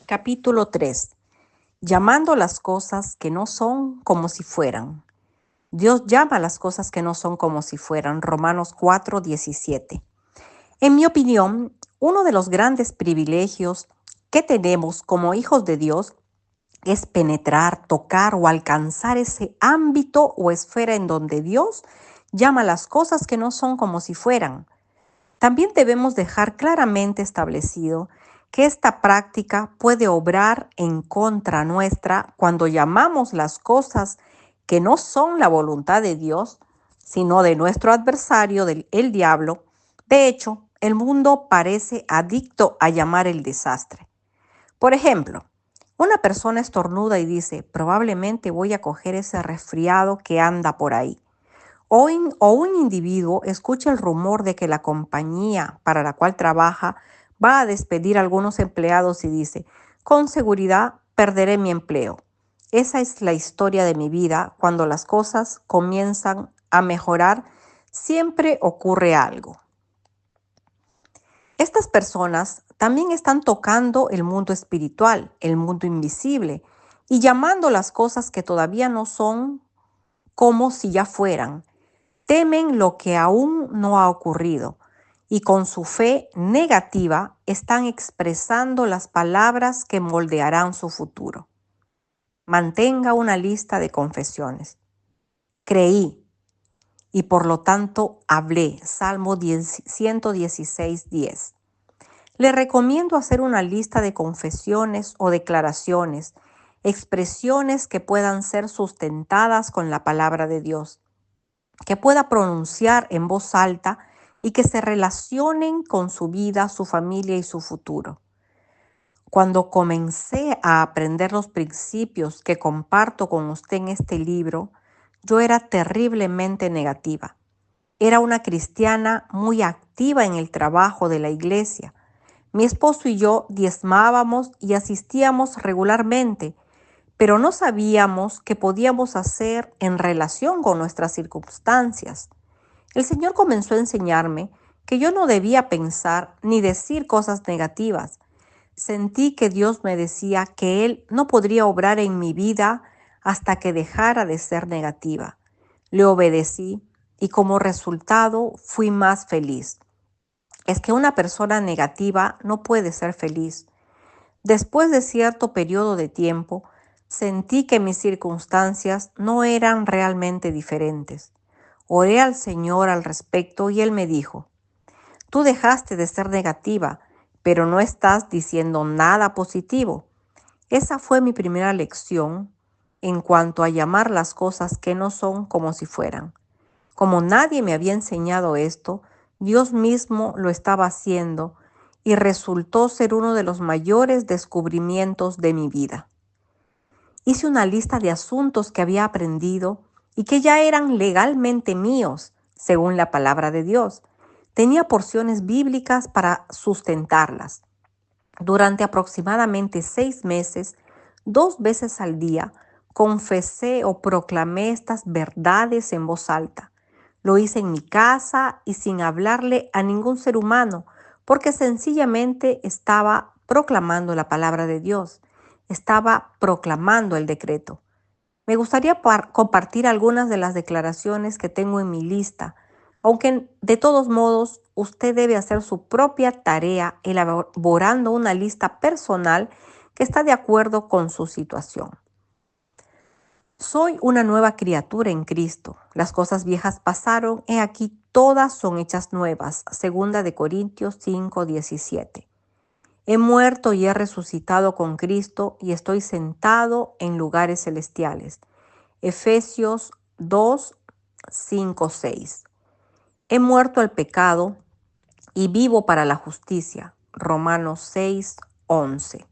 Capítulo 3. Llamando las cosas que no son como si fueran. Dios llama las cosas que no son como si fueran. Romanos 4:17. En mi opinión, uno de los grandes privilegios que tenemos como hijos de Dios es penetrar, tocar o alcanzar ese ámbito o esfera en donde Dios llama las cosas que no son como si fueran. También debemos dejar claramente establecido que esta práctica puede obrar en contra nuestra cuando llamamos las cosas que no son la voluntad de Dios, sino de nuestro adversario, el diablo. De hecho, el mundo parece adicto a llamar el desastre. Por ejemplo, una persona estornuda y dice, probablemente voy a coger ese resfriado que anda por ahí. O un individuo escucha el rumor de que la compañía para la cual trabaja va a despedir a algunos empleados y dice, con seguridad perderé mi empleo. Esa es la historia de mi vida. Cuando las cosas comienzan a mejorar, siempre ocurre algo. Estas personas también están tocando el mundo espiritual, el mundo invisible, y llamando las cosas que todavía no son como si ya fueran. Temen lo que aún no ha ocurrido y con su fe negativa están expresando las palabras que moldearán su futuro. Mantenga una lista de confesiones. Creí y por lo tanto hablé. Salmo 116:10. Le recomiendo hacer una lista de confesiones o declaraciones, expresiones que puedan ser sustentadas con la palabra de Dios, que pueda pronunciar en voz alta y que se relacionen con su vida, su familia y su futuro. Cuando comencé a aprender los principios que comparto con usted en este libro, yo era terriblemente negativa. Era una cristiana muy activa en el trabajo de la iglesia. Mi esposo y yo diezmábamos y asistíamos regularmente, pero no sabíamos qué podíamos hacer en relación con nuestras circunstancias. El Señor comenzó a enseñarme que yo no debía pensar ni decir cosas negativas. Sentí que Dios me decía que Él no podría obrar en mi vida hasta que dejara de ser negativa. Le obedecí y como resultado fui más feliz. Es que una persona negativa no puede ser feliz. Después de cierto periodo de tiempo, sentí que mis circunstancias no eran realmente diferentes. Oré al Señor al respecto y Él me dijo, tú dejaste de ser negativa, pero no estás diciendo nada positivo. Esa fue mi primera lección en cuanto a llamar las cosas que no son como si fueran. Como nadie me había enseñado esto, Dios mismo lo estaba haciendo y resultó ser uno de los mayores descubrimientos de mi vida. Hice una lista de asuntos que había aprendido y que ya eran legalmente míos, según la palabra de Dios. Tenía porciones bíblicas para sustentarlas. Durante aproximadamente 6 meses, 2 veces al día, confesé o proclamé estas verdades en voz alta. Lo hice en mi casa y sin hablarle a ningún ser humano, porque sencillamente estaba proclamando la palabra de Dios. Estaba proclamando el decreto. Me gustaría compartir algunas de las declaraciones que tengo en mi lista, aunque de todos modos usted debe hacer su propia tarea elaborando una lista personal que está de acuerdo con su situación. Soy una nueva criatura en Cristo. Las cosas viejas pasaron, he aquí todas son hechas nuevas. Segunda de Corintios 5:17. He muerto y he resucitado con Cristo y estoy sentado en lugares celestiales. Efesios 2:5-6. He muerto al pecado y vivo para la justicia. Romanos 6:11.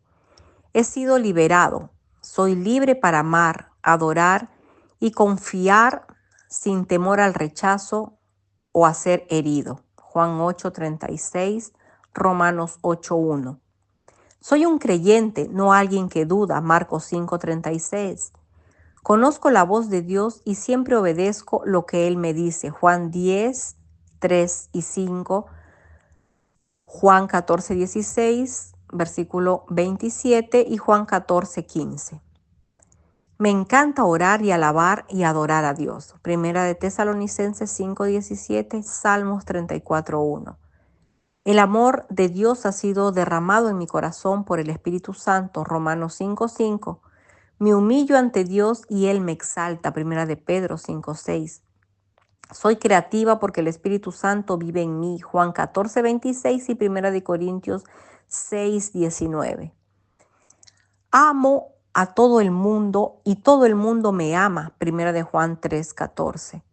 He sido liberado. Soy libre para amar, adorar y confiar sin temor al rechazo o a ser herido. Juan 8:36, Romanos 8:1. Soy un creyente, no alguien que duda. Marcos 5:36. Conozco la voz de Dios y siempre obedezco lo que Él me dice. Juan 10:3 y 5, Juan 14:16 versículo 27, y Juan 14, 15. Me encanta orar y alabar y adorar a Dios. Primera de Tesalonicenses 5, 17, Salmos 34, 1. El amor de Dios ha sido derramado en mi corazón por el Espíritu Santo. Romanos 5, 5. Me humillo ante Dios y Él me exalta. Primera de Pedro 5, 6. Soy creativa porque el Espíritu Santo vive en mí. Juan 14, 26 y Primera de Corintios 6, 19. Amo a todo el mundo y todo el mundo me ama. Primera de Juan 3, 14.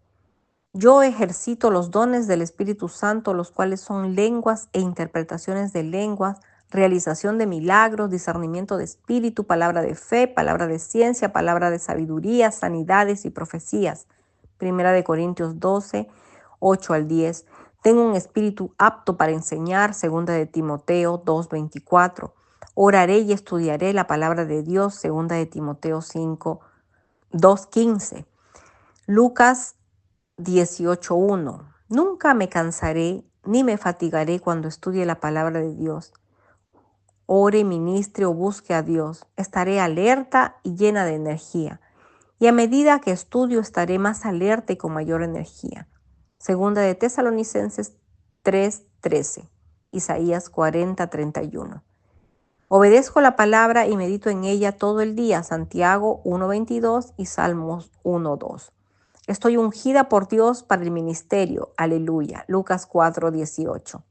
Yo ejercito los dones del Espíritu Santo, los cuales son lenguas e interpretaciones de lenguas, realización de milagros, discernimiento de espíritu, palabra de fe, palabra de ciencia, palabra de sabiduría, sanidades y profecías. Primera de Corintios 12, 8 al 10. Tengo un espíritu apto para enseñar. Segunda de Timoteo 2, 24. Oraré y estudiaré la palabra de Dios. Segunda de Timoteo 5, 2, 15. Lucas 18:1. Nunca me cansaré ni me fatigaré cuando estudie la palabra de Dios. Ore, ministre o busque a Dios. Estaré alerta y llena de energía. Y a medida que estudio estaré más alerta y con mayor energía. Segunda de Tesalonicenses 3:13. Isaías 40:31. Obedezco la palabra y medito en ella todo el día. Santiago 1:22 y Salmos 1:2. Estoy ungida por Dios para el ministerio. Aleluya. Lucas 4:18.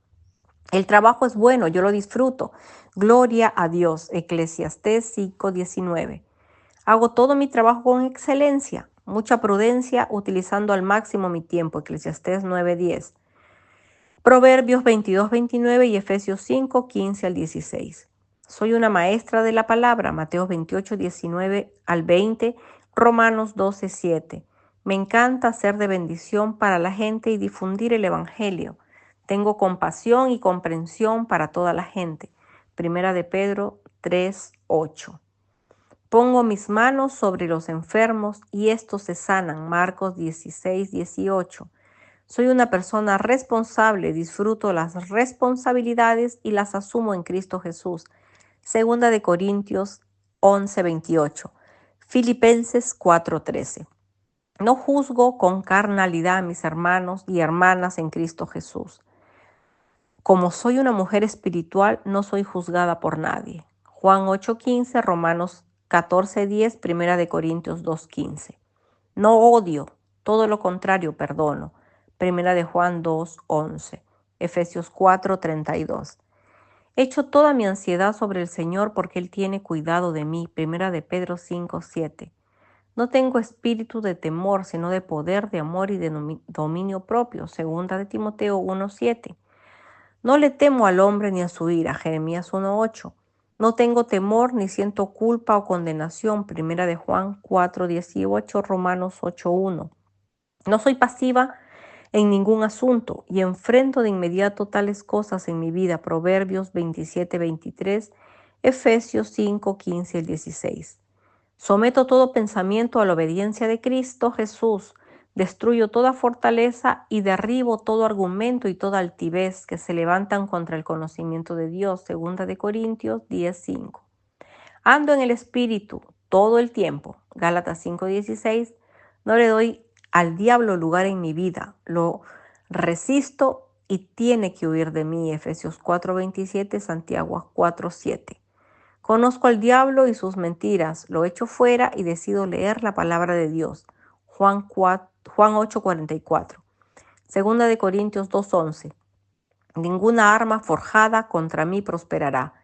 El trabajo es bueno, yo lo disfruto. Gloria a Dios. Eclesiastés 5:19. Hago todo mi trabajo con excelencia, mucha prudencia, utilizando al máximo mi tiempo. Eclesiastés 9:10. Proverbios 22:29 y Efesios 5:15 al 16. Soy una maestra de la palabra. Mateo 28:19 al 20. Romanos 12:7. Me encanta ser de bendición para la gente y difundir el Evangelio. Tengo compasión y comprensión para toda la gente. Primera de Pedro 3:8. Pongo mis manos sobre los enfermos y estos se sanan. Marcos 16:18. Soy una persona responsable, disfruto las responsabilidades y las asumo en Cristo Jesús. Segunda de Corintios 11:28. Filipenses 4:13. No juzgo con carnalidad a mis hermanos y hermanas en Cristo Jesús. Como soy una mujer espiritual, no soy juzgada por nadie. Juan 8:15, Romanos 14:10, Primera de Corintios 2:15. No odio, todo lo contrario, perdono. Primera de Juan 2:11, Efesios 4:32. Echo toda mi ansiedad sobre el Señor porque Él tiene cuidado de mí. Primera de Pedro 5:7. No tengo espíritu de temor, sino de poder, de amor y de dominio propio. Segunda de Timoteo 1:7. No le temo al hombre ni a su ira. Jeremías 1:8. No tengo temor ni siento culpa o condenación. Primera de Juan 4:18, Romanos 8:1. No soy pasiva en ningún asunto y enfrento de inmediato tales cosas en mi vida. Proverbios 27:23, Efesios 5:15 al 16. Someto todo pensamiento a la obediencia de Cristo Jesús. Destruyo toda fortaleza y derribo todo argumento y toda altivez que se levantan contra el conocimiento de Dios. Segunda de Corintios 10:5. Ando en el Espíritu todo el tiempo. Gálatas 5:16. No le doy al diablo lugar en mi vida. Lo resisto y tiene que huir de mí. Efesios 4:27, Santiago 4:7. Conozco al diablo y sus mentiras. Lo echo fuera y decido leer la palabra de Dios. Juan 8:44. Segunda de Corintios 2:11. Ninguna arma forjada contra mí prosperará.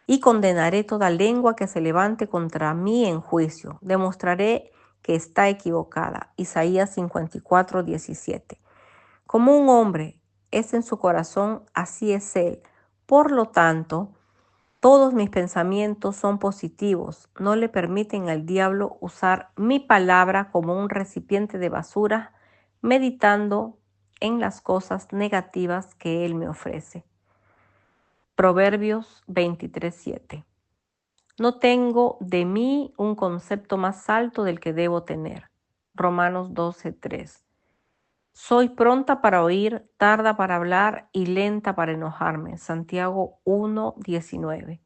Y condenaré toda lengua que se levante contra mí en juicio. Demostraré que está equivocada. Isaías 54:17. Como un hombre es en su corazón, así es él. Por lo tanto, todos mis pensamientos son positivos. No le permiten al diablo usar mi palabra como un recipiente de basura, meditando en las cosas negativas que él me ofrece. Proverbios 23:7. No tengo de mí un concepto más alto del que debo tener. Romanos 12:3. Soy pronta para oír, tarda para hablar y lenta para enojarme. Santiago 1:19.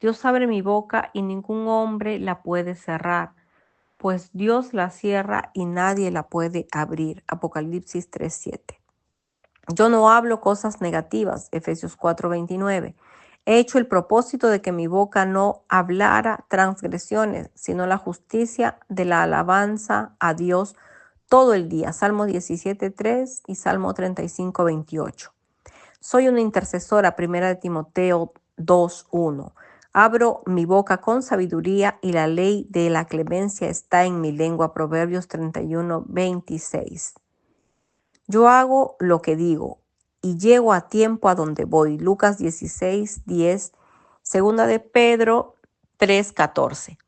Dios abre mi boca y ningún hombre la puede cerrar, pues Dios la cierra y nadie la puede abrir. Apocalipsis 3:7. Yo no hablo cosas negativas. Efesios 4:29. He hecho el propósito de que mi boca no hablara transgresiones, sino la justicia de la alabanza a Dios todo el día. Salmo 17:3 y Salmo 35:28. Soy una intercesora. Primera de Timoteo 2:1. Abro mi boca con sabiduría y la ley de la clemencia está en mi lengua. Proverbios 31:26. Yo hago lo que digo y llego a tiempo a donde voy. Lucas 16:10. Segunda de Pedro 3:14.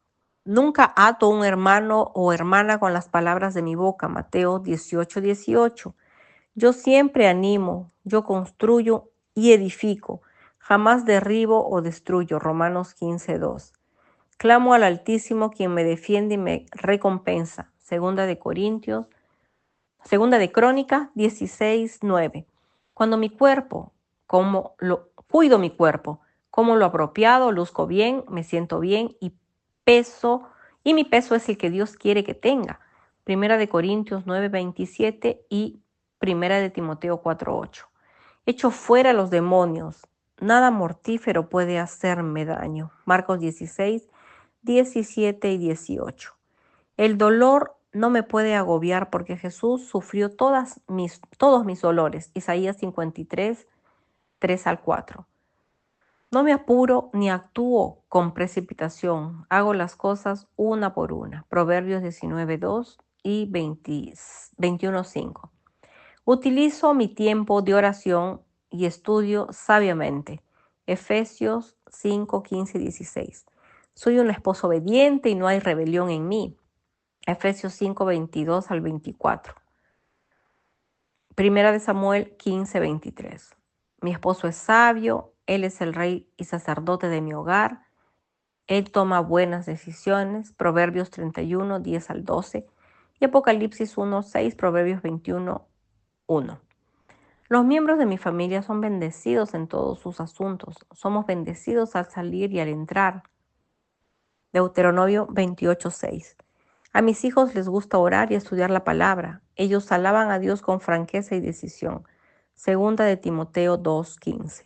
Nunca ato un hermano o hermana con las palabras de mi boca. Mateo 18:18. Yo siempre animo, yo construyo y edifico. Jamás derribo o destruyo. Romanos 15:2. Clamo al Altísimo, quien me defiende y me recompensa. Segunda de Crónicas 16:9. Cuando mi cuerpo, cuido mi cuerpo, como lo apropiado, luzco bien, me siento bien y mi peso es el que Dios quiere que tenga. Primera de Corintios 9:27 y Primera de Timoteo 4:8. Echo fuera los demonios, nada mortífero puede hacerme daño. Marcos 16:17 y 18. El dolor no me puede agobiar porque Jesús sufrió todos mis dolores. Isaías 53:3-4. No me apuro ni actúo con precipitación. Hago las cosas una por una. Proverbios 19:2 y 21:5. Utilizo mi tiempo de oración y estudio sabiamente. Efesios 5:15-16. Soy un esposo obediente y no hay rebelión en mí. Efesios 5:22-24. Primera de Samuel 15:23. Mi esposo es sabio, él es el rey y sacerdote de mi hogar, él toma buenas decisiones. Proverbios 31:10-12 y Apocalipsis 1:6, Proverbios 21:1. Los miembros de mi familia son bendecidos en todos sus asuntos. Somos bendecidos al salir y al entrar. Deuteronomio 28:6. A mis hijos les gusta orar y estudiar la palabra. Ellos alaban a Dios con franqueza y decisión. Segunda de Timoteo 2:15.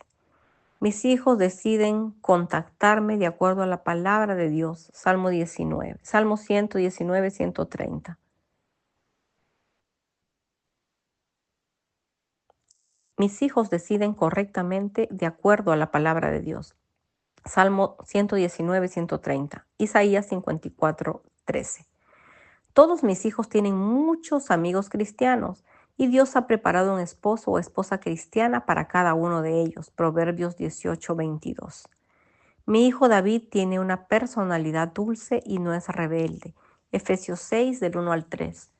Mis hijos deciden contactarme de acuerdo a la palabra de Dios. Salmo 119, 130. Mis hijos deciden correctamente de acuerdo a la palabra de Dios. Salmo 119, 130. Isaías 54:13. Todos mis hijos tienen muchos amigos cristianos y Dios ha preparado un esposo o esposa cristiana para cada uno de ellos. Proverbios 18:22. Mi hijo David tiene una personalidad dulce y no es rebelde. Efesios 6 del 1 al 3.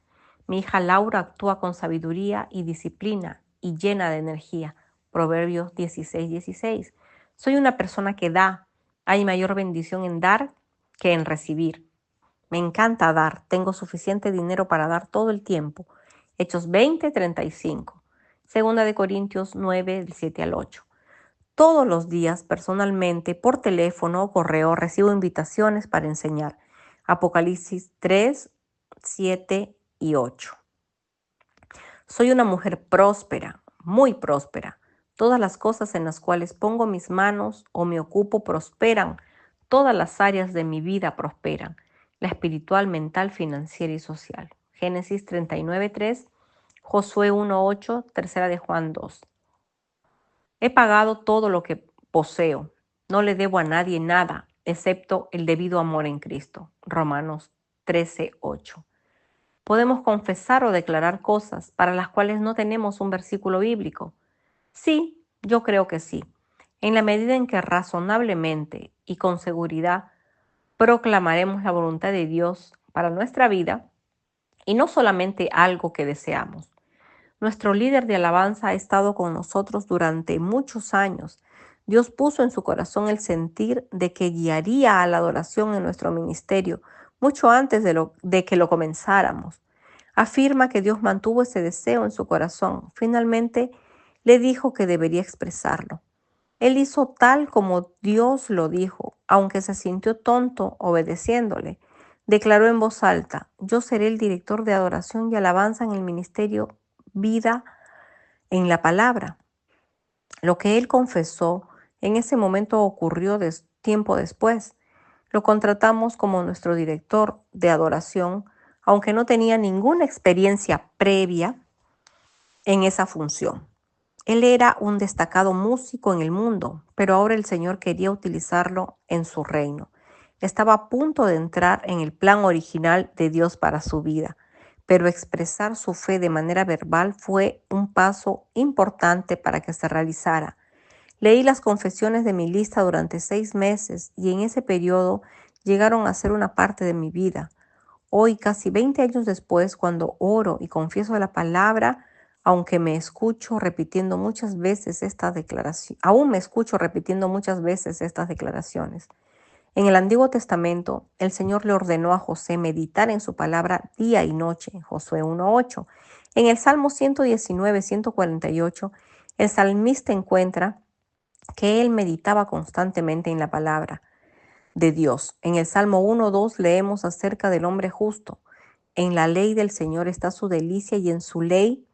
Mi hija Laura actúa con sabiduría y disciplina y llena de energía. Proverbios 16:16. Soy una persona que da. Hay mayor bendición en dar que en recibir. Me encanta dar. Tengo suficiente dinero para dar todo el tiempo. Hechos 20:35. Segunda de Corintios 9, del 7 al 8. Todos los días, personalmente, por teléfono o correo, recibo invitaciones para enseñar. Apocalipsis 3, 7 y 8. Soy una mujer próspera, muy próspera. Todas las cosas en las cuales pongo mis manos o me ocupo prosperan. Todas las áreas de mi vida prosperan. La espiritual, mental, financiera y social. Génesis 39:3, Josué 1:8, Tercera de Juan 2. He pagado todo lo que poseo. No le debo a nadie nada, excepto el debido amor en Cristo. Romanos 13:8. Podemos confesar o declarar cosas para las cuales no tenemos un versículo bíblico. Sí, yo creo que sí. En la medida en que razonablemente y con seguridad proclamaremos la voluntad de Dios para nuestra vida y no solamente algo que deseamos. Nuestro líder de alabanza ha estado con nosotros durante muchos años. Dios puso en su corazón el sentir de que guiaría a la adoración en nuestro ministerio mucho antes de que lo comenzáramos. Afirma que Dios mantuvo ese deseo en su corazón. Finalmente, le dijo que debería expresarlo. Él hizo tal como Dios lo dijo, aunque se sintió tonto obedeciéndole. Declaró en voz alta: yo seré el director de adoración y alabanza en el ministerio Vida en la Palabra. Lo que él confesó en ese momento ocurrió tiempo después. Lo contratamos como nuestro director de adoración, aunque no tenía ninguna experiencia previa en esa función. Él era un destacado músico en el mundo, pero ahora el Señor quería utilizarlo en su reino. Estaba a punto de entrar en el plan original de Dios para su vida, pero expresar su fe de manera verbal fue un paso importante para que se realizara. Leí las confesiones de mi lista durante 6 meses y en ese periodo llegaron a ser una parte de mi vida. Hoy, casi 20 años después, cuando oro y confieso la palabra, aunque me escucho repitiendo muchas veces esta declaración, aún me escucho repitiendo muchas veces estas declaraciones. En el Antiguo Testamento, el Señor le ordenó a José meditar en su palabra día y noche, Josué 1:8. En el Salmo 119, 148, el salmista encuentra que él meditaba constantemente en la palabra de Dios. En el Salmo 1:2 leemos acerca del hombre justo. En la ley del Señor está su delicia y en su ley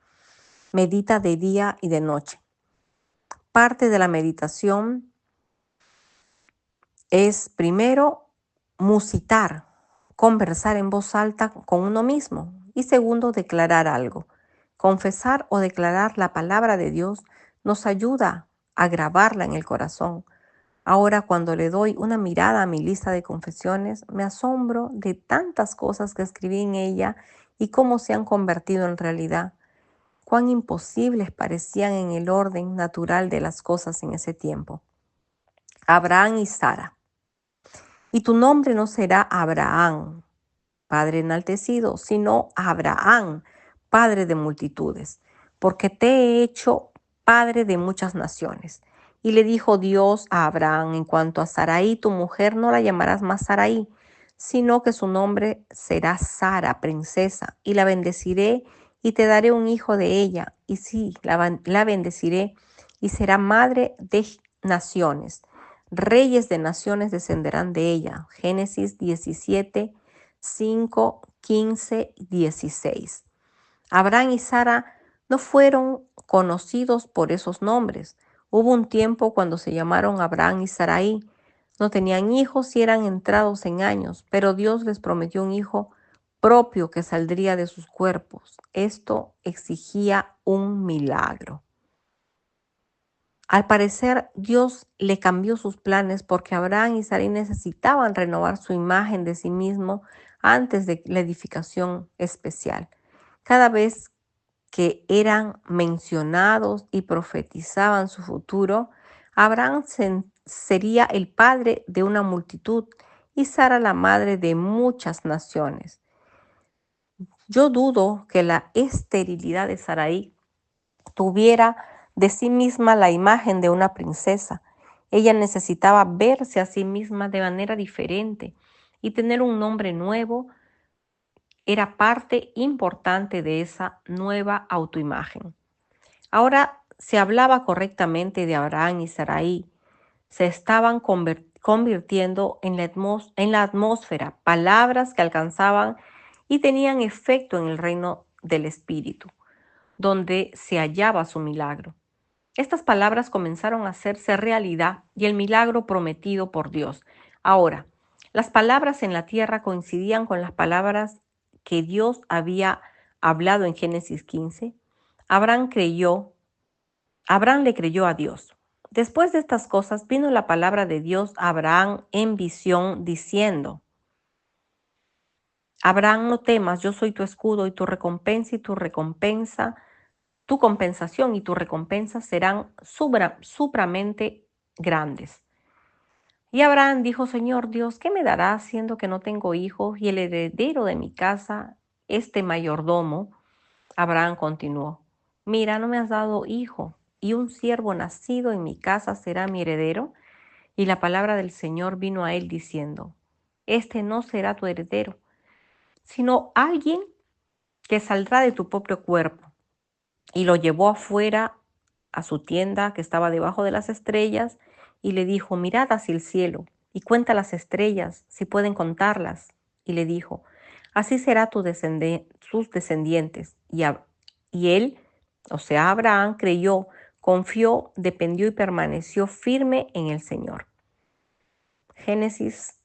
medita de día y de noche. Parte de la meditación es primero musitar, conversar en voz alta con uno mismo y segundo declarar algo. Confesar o declarar la palabra de Dios nos ayuda a grabarla en el corazón. Ahora, cuando le doy una mirada a mi lista de confesiones, me asombro de tantas cosas que escribí en ella y cómo se han convertido en realidad. Cuán imposibles parecían en el orden natural de las cosas en ese tiempo. Abraham y Sara. Y tu nombre no será Abraham, Padre enaltecido, sino Abraham, Padre de multitudes, porque te he hecho Padre de muchas naciones. Y le dijo Dios a Abraham: en cuanto a Sarai, tu mujer, no la llamarás más Sarai, sino que su nombre será Sara, princesa, y la bendeciré y te daré un hijo de ella. Y sí, la bendeciré y será madre de naciones. Reyes de naciones descenderán de ella. Génesis 17, 5, 15 y 16. Abraham y Sara no fueron conocidos por esos nombres. Hubo un tiempo cuando se llamaron Abraham y Sarai. No tenían hijos y eran entrados en años, pero Dios les prometió un hijo propio que saldría de sus cuerpos. Esto exigía un milagro. Al parecer, Dios le cambió sus planes porque Abraham y Sarai necesitaban renovar su imagen de sí mismo antes de la edificación especial. Cada vez que eran mencionados y profetizaban su futuro, Abraham sería el padre de una multitud y Sara la madre de muchas naciones. Yo dudo que la esterilidad de Sarai tuviera de sí misma la imagen de una princesa. Ella necesitaba verse a sí misma de manera diferente y tener un nombre nuevo era parte importante de esa nueva autoimagen. Ahora se hablaba correctamente de Abraham y Sarai. Se estaban convirtiendo en la atmósfera, palabras que alcanzaban y tenían efecto en el reino del Espíritu, donde se hallaba su milagro. Estas palabras comenzaron a hacerse realidad y el milagro prometido por Dios. Ahora, las palabras en la tierra coincidían con las palabras que Dios había hablado en Génesis 15. Abraham creyó, Abraham le creyó a Dios. Después de estas cosas vino la palabra de Dios a Abraham en visión diciendo: Abraham, no temas, yo soy tu escudo y tu recompensa y tu recompensa. Tu compensación y tu recompensa serán supramente grandes. Y Abraham dijo: Señor Dios, ¿qué me darás siendo que no tengo hijos y el heredero de mi casa, este mayordomo? Abraham continuó: Mira, no me has dado hijo, y un siervo nacido en mi casa será mi heredero. Y la palabra del Señor vino a él diciendo: Este no será tu heredero, sino alguien que saldrá de tu propio cuerpo. Y lo llevó afuera a su tienda que estaba debajo de las estrellas y le dijo, mirad hacia el cielo y cuenta las estrellas, si pueden contarlas. Y le dijo, así será sus descendientes. Y él, o sea, Abraham, creyó, confió, dependió y permaneció firme en el Señor. Génesis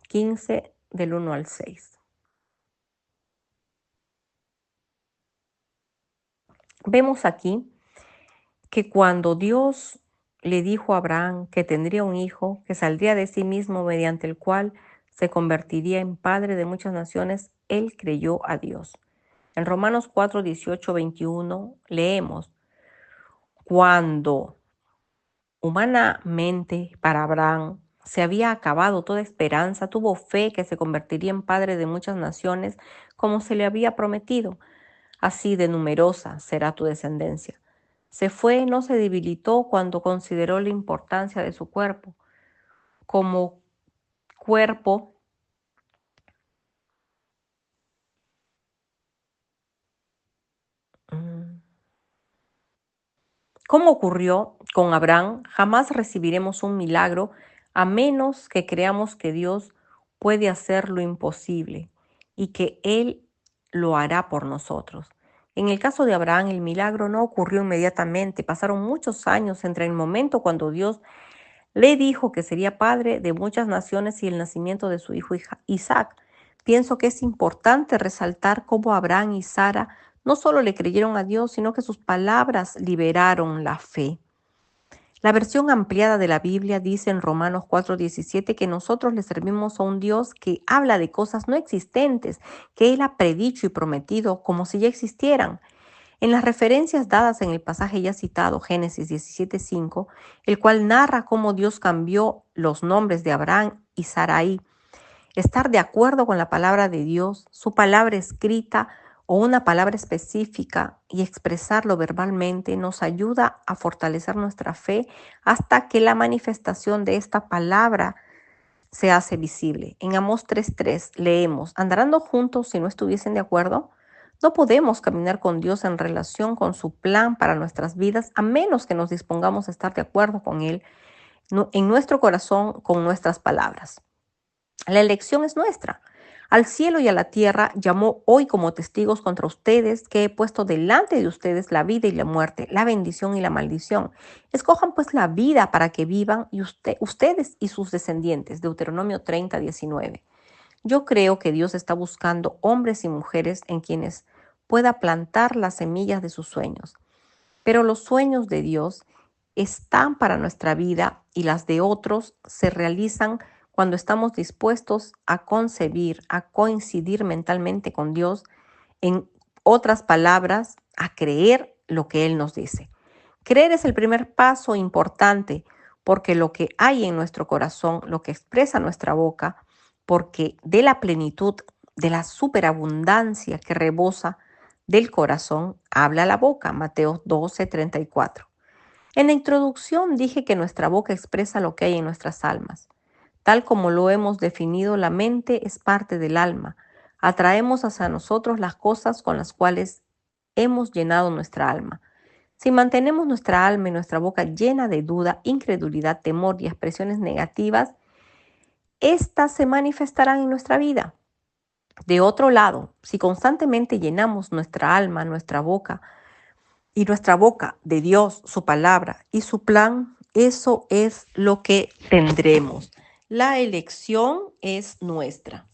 15, del 1 al 6. Vemos aquí que cuando Dios le dijo a Abraham que tendría un hijo, que saldría de sí mismo mediante el cual se convertiría en padre de muchas naciones, él creyó a Dios. En Romanos 4, 18, 21 leemos, cuando humanamente para Abraham se había acabado toda esperanza, tuvo fe que se convertiría en padre de muchas naciones, como se le había prometido. Así de numerosa será tu descendencia. Se fue, no se debilitó cuando consideró la importancia de su cuerpo. Como cuerpo, mm, como ocurrió con Abraham, jamás recibiremos un milagro a menos que creamos que Dios puede hacer lo imposible y que Él lo hará por nosotros. En el caso de Abraham, el milagro no ocurrió inmediatamente. Pasaron muchos años entre el momento cuando Dios le dijo que sería padre de muchas naciones y el nacimiento de su hijo Isaac. Pienso que es importante resaltar cómo Abraham y Sara no solo le creyeron a Dios, sino que sus palabras liberaron la fe. La versión ampliada de la Biblia dice en Romanos 4:17 que nosotros le servimos a un Dios que habla de cosas no existentes, que Él ha predicho y prometido como si ya existieran. En las referencias dadas en el pasaje ya citado, Génesis 17:5, el cual narra cómo Dios cambió los nombres de Abraham y Sarai, estar de acuerdo con la palabra de Dios, su palabra escrita o una palabra específica y expresarlo verbalmente nos ayuda a fortalecer nuestra fe hasta que la manifestación de esta palabra se hace visible. En Amós 3:3 leemos, ¿andarán juntos si no estuviesen de acuerdo? No podemos caminar con Dios en relación con su plan para nuestras vidas a menos que nos dispongamos a estar de acuerdo con Él en nuestro corazón con nuestras palabras. La elección es nuestra. Al cielo y a la tierra llamó hoy como testigos contra ustedes que he puesto delante de ustedes la vida y la muerte, la bendición y la maldición. Escojan pues la vida para que vivan y ustedes y sus descendientes. Deuteronomio 30:19. Yo creo que Dios está buscando hombres y mujeres en quienes pueda plantar las semillas de sus sueños. Pero los sueños de Dios están para nuestra vida y las de otros se realizan cuando estamos dispuestos a concebir, a coincidir mentalmente con Dios, en otras palabras, a creer lo que Él nos dice. Creer es el primer paso importante porque lo que hay en nuestro corazón, lo que expresa nuestra boca, porque de la plenitud, de la superabundancia que rebosa del corazón, habla la boca. Mateo 12:34. En la introducción dije que nuestra boca expresa lo que hay en nuestras almas. Tal como lo hemos definido, la mente es parte del alma. Atraemos hacia nosotros las cosas con las cuales hemos llenado nuestra alma. Si mantenemos nuestra alma y nuestra boca llena de duda, incredulidad, temor y expresiones negativas, estas se manifestarán en nuestra vida. De otro lado, si constantemente llenamos nuestra alma, nuestra boca de Dios, su palabra y su plan, eso es lo que tendremos. La elección es nuestra.